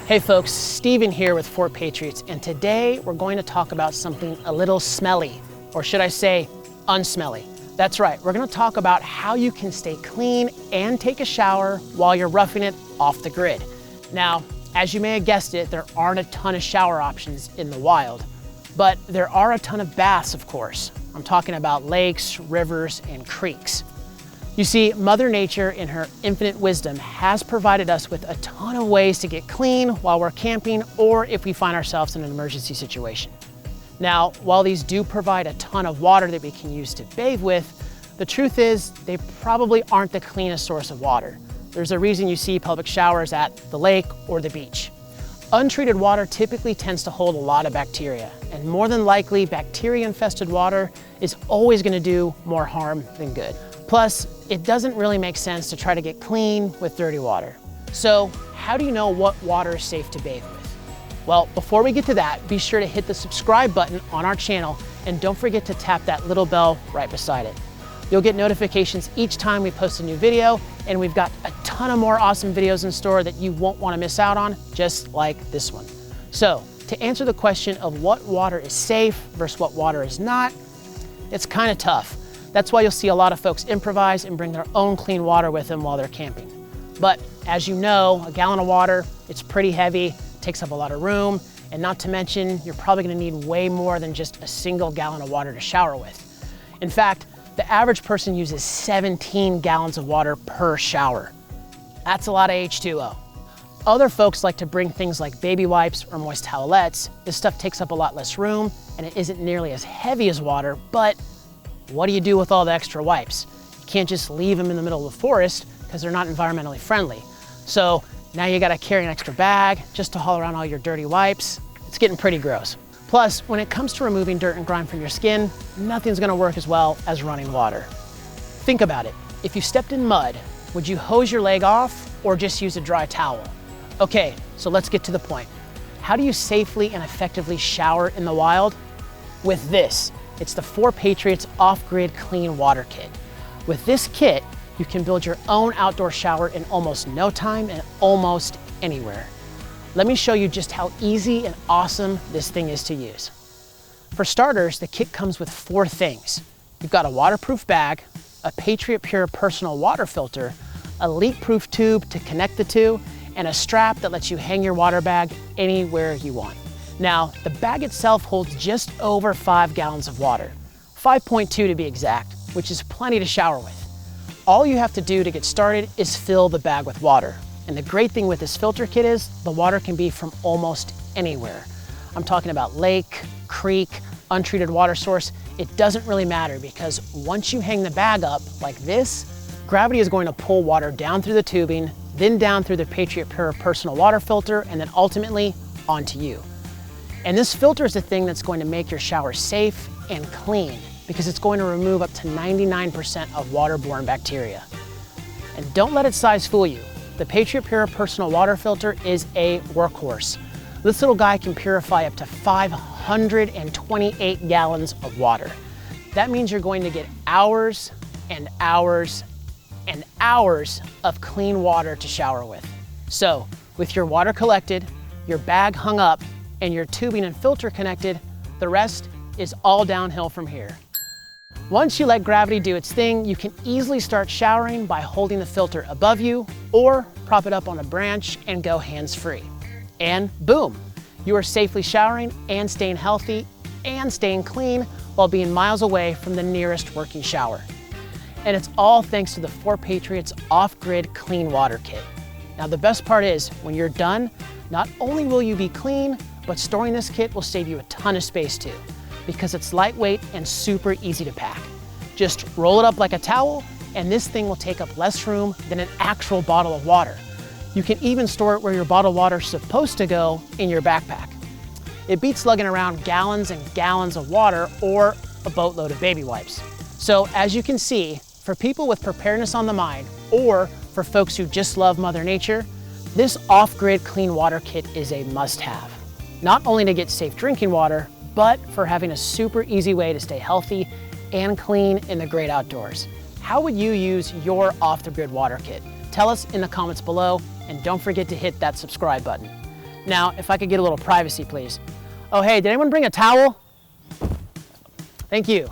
Hey folks, Steven here with Fort Patriots, and today we're going to talk about something a little smelly, or should I say, unsmelly. That's right, we're going to talk about how you can stay clean and take a shower while you're roughing it off the grid. Now, as you may have guessed it, there aren't a ton of shower options in the wild, but there are a ton of baths, of course. I'm talking about lakes, rivers, and creeks. You see, Mother Nature, in her infinite wisdom, has provided us with a ton of ways to get clean while we're camping or if we find ourselves in an emergency situation. Now, while these do provide a ton of water that we can use to bathe with, the truth is they probably aren't the cleanest source of water. There's a reason you see public showers at the lake or the beach. Untreated water typically tends to hold a lot of bacteria, and more than likely, bacteria-infested water is always going to do more harm than good. Plus, it doesn't really make sense to try to get clean with dirty water. So, how do you know what water is safe to bathe with? Well, before we get to that, be sure to hit the subscribe button on our channel and don't forget to tap that little bell right beside it. You'll get notifications each time we post a new video, and we've got a ton of more awesome videos in store that you won't want to miss out on, just like this one. So, to answer the question of what water is safe versus what water is not, it's kind of tough. That's why you'll see a lot of folks improvise and bring their own clean water with them while they're camping. But as you know, a gallon of water, it's pretty heavy, takes up a lot of room, and not to mention, you're probably gonna need way more than just a single gallon of water to shower with. In fact, the average person uses 17 gallons of water per shower. That's a lot of H2O. Other folks like to bring things like baby wipes or moist towelettes. This stuff takes up a lot less room, and it isn't nearly as heavy as water, but what do you do with all the extra wipes? You can't just leave them in the middle of the forest because they're not environmentally friendly. So now you gotta carry an extra bag just to haul around all your dirty wipes. It's getting pretty gross. Plus, when it comes to removing dirt and grime from your skin, nothing's gonna work as well as running water. Think about it. If you stepped in mud, would you hose your leg off or just use a dry towel? Okay, so let's get to the point. How do you safely and effectively shower in the wild? With this. It's the Fort Patriots Off-Grid Clean Water Kit. With this kit, you can build your own outdoor shower in almost no time and almost anywhere. Let me show you just how easy and awesome this thing is to use. For starters, the kit comes with 4 things. You've got a waterproof bag, a Patriot Pure personal water filter, a leak-proof tube to connect the two, and a strap that lets you hang your water bag anywhere you want. Now, the bag itself holds just over 5 gallons of water, 5.2 to be exact, which is plenty to shower with. All you have to do to get started is fill the bag with water. And the great thing with this filter kit is the water can be from almost anywhere. I'm talking about lake, creek, untreated water source. It doesn't really matter because once you hang the bag up like this, gravity is going to pull water down through the tubing, then down through the Patriot Pure personal water filter, and then ultimately onto you. And this filter is the thing that's going to make your shower safe and clean because it's going to remove up to 99% of waterborne bacteria. And don't let its size fool you. The Patriot Pure personal water filter is a workhorse. This little guy can purify up to 528 gallons of water. That means you're going to get hours and hours and hours of clean water to shower with. So, with your water collected, your bag hung up, and your tubing and filter connected, the rest is all downhill from here. Once you let gravity do its thing, you can easily start showering by holding the filter above you or prop it up on a branch and go hands-free. And boom, you are safely showering and staying healthy and staying clean while being miles away from the nearest working shower. And it's all thanks to the Fort Patriots Off-Grid Clean Water Kit. Now the best part is, when you're done, not only will you be clean, but storing this kit will save you a ton of space too, because it's lightweight and super easy to pack. Just roll it up like a towel, and this thing will take up less room than an actual bottle of water. You can even store it where your bottled water is supposed to go, in your backpack. It beats lugging around gallons and gallons of water or a boatload of baby wipes. So as you can see, for people with preparedness on the mind, or for folks who just love Mother Nature, this off-grid clean water kit is a must-have. Not only to get safe drinking water, but for having a super easy way to stay healthy and clean in the great outdoors. How would you use your off-the-grid water kit? Tell us in the comments below, and don't forget to hit that subscribe button. Now, if I could get a little privacy, please. Oh, hey, did anyone bring a towel? Thank you.